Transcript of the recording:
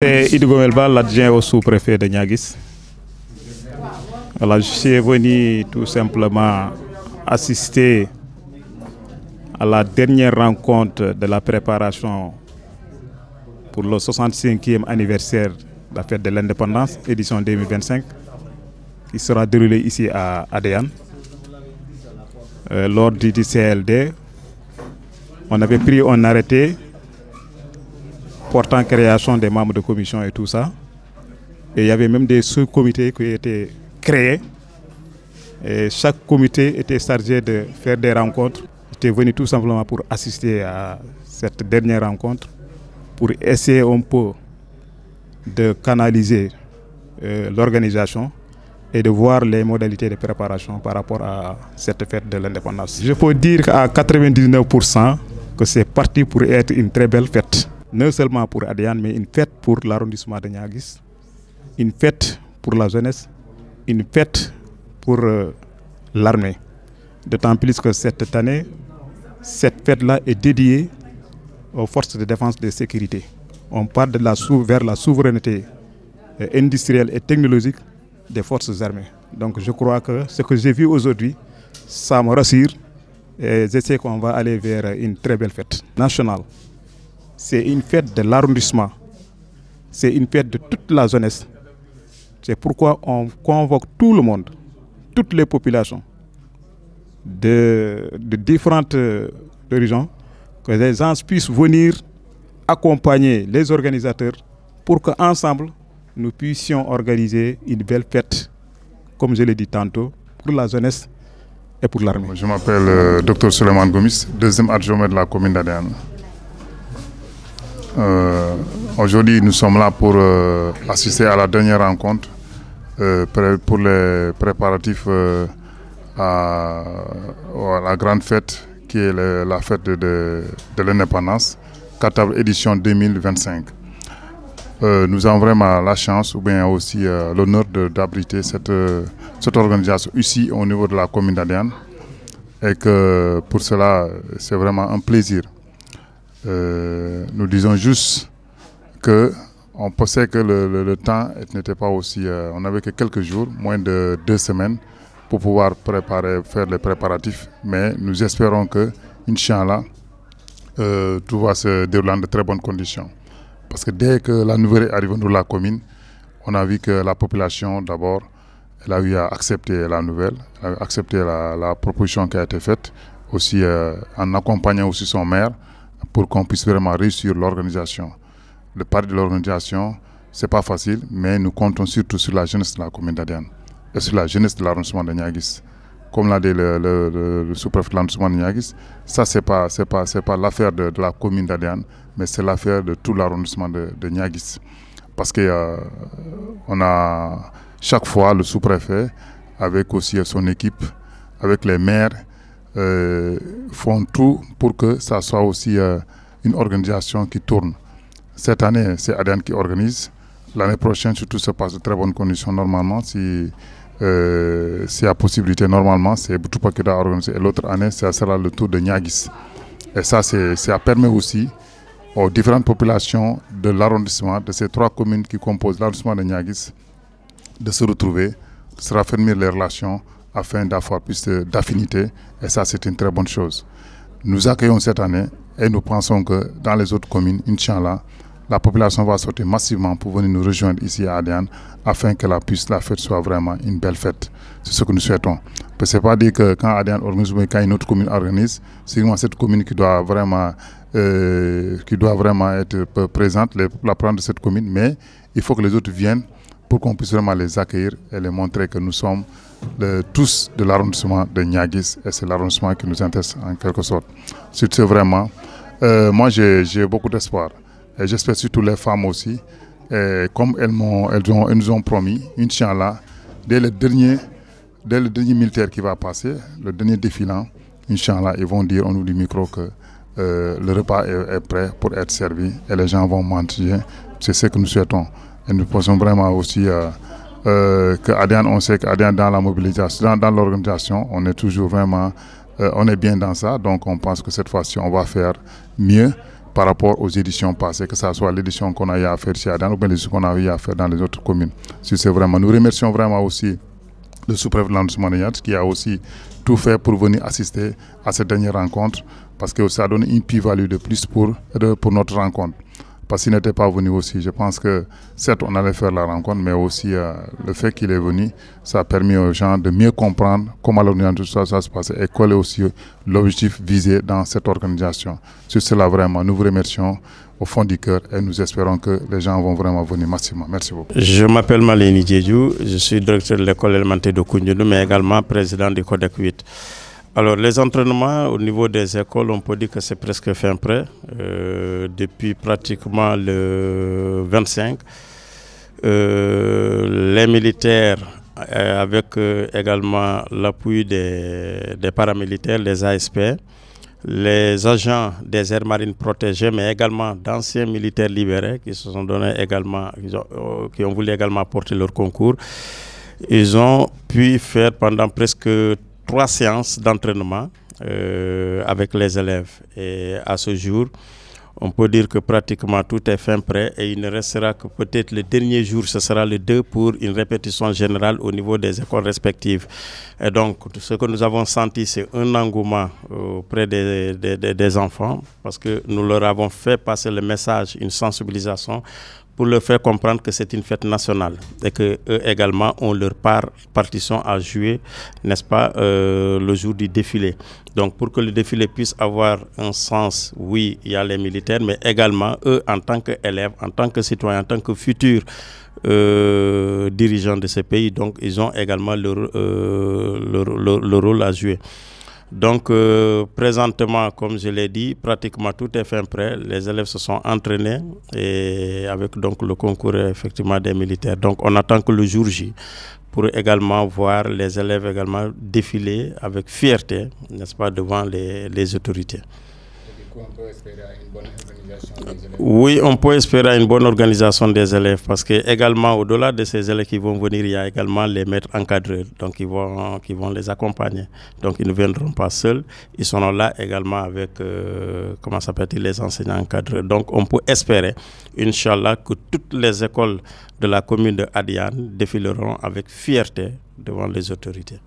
C'est Idigo Melba, l'adjoint au sous-préfet de Niaguis. Voilà, je suis venu tout simplement assister à la dernière rencontre de la préparation pour le 65e anniversaire de la fête de l'indépendance, édition 2025, qui sera déroulée ici à Adéan. Lors du CLD, on avait pris un arrêté portant création des membres de commission et tout ça. Et il y avait même des sous-comités qui étaient créés. Et chaque comité était chargé de faire des rencontres. J'étais venu tout simplement pour assister à cette dernière rencontre, pour essayer un peu de canaliser l'organisation et de voir les modalités de préparation par rapport à cette fête de l'indépendance. Je peux dire qu'à 99% que c'est parti pour être une très belle fête. Non seulement pour Adéan, mais une fête pour l'arrondissement de Niaguis, une fête pour la jeunesse, une fête pour l'armée. D'autant plus que cette année, cette fête-là est dédiée aux forces de défense et de sécurité. On part vers la souveraineté industrielle et technologique des forces armées. Donc je crois que ce que j'ai vu aujourd'hui, ça me rassure et je sais qu'on va aller vers une très belle fête nationale. C'est une fête de l'arrondissement, c'est une fête de toute la jeunesse. C'est pourquoi on convoque tout le monde, toutes les populations de différentes régions, que les gens puissent venir accompagner les organisateurs pour qu'ensemble, nous puissions organiser une belle fête, comme je l'ai dit tantôt, pour la jeunesse et pour l'armée. Je m'appelle Dr Suleiman Gomis, deuxième adjoint de la commune d'Adéan. Aujourd'hui, nous sommes là pour assister à la dernière rencontre pour les préparatifs à la grande fête qui est la fête de l'indépendance, 4e édition 2025. Nous avons vraiment la chance ou bien aussi l'honneur d'abriter cette organisation ici au niveau de la commune d'Adéan et que pour cela c'est vraiment un plaisir. Nous disons juste que on pensait que le temps n'était pas aussi... on n'avait que quelques jours, moins de 2 semaines pour pouvoir faire les préparatifs. Mais nous espérons que, Inch'Allah, tout va se dérouler dans de très bonnes conditions. Parce que dès que la nouvelle est arrivée dans la commune, on a vu que la population, d'abord, elle a eu à accepter la nouvelle, elle a accepté la proposition qui a été faite, aussi en accompagnant aussi son maire, pour qu'on puisse vraiment réussir l'organisation. Le pari de l'organisation, ce n'est pas facile, mais nous comptons surtout sur la jeunesse de la commune d'Adéan et sur la jeunesse de l'arrondissement de Niaguis. Comme l'a dit le sous-préfet de l'arrondissement de Niaguis, ça, ce n'est pas l'affaire de la commune d'Adéan, mais c'est l'affaire de tout l'arrondissement de Niaguis. Parce qu'on a chaque fois le sous-préfet, avec aussi son équipe, avec les maires, font tout pour que ça soit aussi une organisation qui tourne. Cette année, c'est Adéan qui organise. L'année prochaine, surtout, se passe de très bonnes conditions normalement. Si y a possibilité, normalement, c'est Boutoupa qui doit organiser. Et l'autre année, ça sera le tour de Niaguis. Et ça permet aussi aux différentes populations de l'arrondissement, de ces 3 communes qui composent l'arrondissement de Niaguis, de se retrouver, de se raffermir les relations afin d'avoir plus d'affinité. Et ça, c'est une très bonne chose. Nous accueillons cette année et nous pensons que dans les autres communes, Inch'Allah, la population va sortir massivement pour venir nous rejoindre ici à Adéan afin que la fête soit vraiment une belle fête. C'est ce que nous souhaitons. Ce n'est pas dire que quand Adéan organise ou quand une autre commune organise, c'est vraiment cette commune qui doit vraiment être présente, la prendre de cette commune, mais il faut que les autres viennent pour qu'on puisse vraiment les accueillir et les montrer que nous sommes tous de l'arrondissement de Niaguis et c'est l'arrondissement qui nous intéresse en quelque sorte. C'est vraiment, moi j'ai beaucoup d'espoir et j'espère surtout les femmes aussi, et comme elles nous ont promis, Inch'Allah, dès le dernier militaire qui va passer, le dernier défilant, Inch'Allah, ils vont dire au niveau du micro que le repas est prêt pour être servi et les gens vont manger. C'est ce que nous souhaitons. Et nous pensons vraiment aussi qu'Adéan, on sait qu'Adéan dans la mobilisation, dans l'organisation, on est toujours vraiment, on est bien dans ça. Donc on pense que cette fois-ci, on va faire mieux par rapport aux éditions passées, que ce soit l'édition qu'on a eu à faire ici à Adiane ou bien l'édition qu'on a eu à faire dans les autres communes. Nous remercions vraiment aussi le sous-préfet de l'arrondissement de Niasse qui a aussi tout fait pour venir assister à cette dernière rencontre parce que ça donne une plus-value de plus pour notre rencontre. Parce qu'il n'était pas venu aussi. Je pense que certes on allait faire la rencontre, mais aussi le fait qu'il est venu, ça a permis aux gens de mieux comprendre comment l'organisation ça se passait et quel est aussi l'objectif visé dans cette organisation. Sur cela vraiment, nous vous remercions au fond du cœur et nous espérons que les gens vont vraiment venir massivement. Merci beaucoup. Je m'appelle Maleni Djedjou, je suis directeur de l'école élémentaire de Kounioudou, mais également président du Codec 8. Alors les entraînements au niveau des écoles, on peut dire que c'est presque fin prêt. Depuis pratiquement le 25, les militaires avec également l'appui des paramilitaires, les ASP, les agents des aires marines protégées, mais également d'anciens militaires libérés qui se sont donnés également, qui ont voulu également apporter leur concours. Ils ont pu faire pendant presque 3 séances d'entraînement avec les élèves. Et à ce jour, on peut dire que pratiquement tout est fin prêt et il ne restera que peut-être le dernier jour, ce sera le 2 pour une répétition générale au niveau des écoles respectives. Et donc, ce que nous avons senti, c'est un engouement auprès des enfants parce que nous leur avons fait passer le message, une sensibilisation pour leur faire comprendre que c'est une fête nationale et qu'eux également ont leur partition à jouer, n'est-ce pas, le jour du défilé. Donc pour que le défilé puisse avoir un sens, oui, il y a les militaires, mais également eux en tant qu'élèves, en tant que citoyens, en tant que futurs dirigeants de ces pays, donc ils ont également leur rôle à jouer. Donc présentement, comme je l'ai dit, pratiquement tout est fin prêt. Les élèves se sont entraînés et avec donc le concours effectivement des militaires. Donc on attend que le jour J pour également voir les élèves également défiler avec fierté, n'est-ce pas, devant les autorités. On peut espérer une bonne organisation des élèves. Oui, on peut espérer une bonne organisation des élèves parce que également au-delà de ces élèves qui vont venir, il y a également les maîtres encadreurs donc qui vont les accompagner. Donc ils ne viendront pas seuls, ils seront là également avec comment s'appelle-t-il, les enseignants encadreurs. Donc on peut espérer, Inch'Allah, que toutes les écoles de la commune de Adiane défileront avec fierté devant les autorités.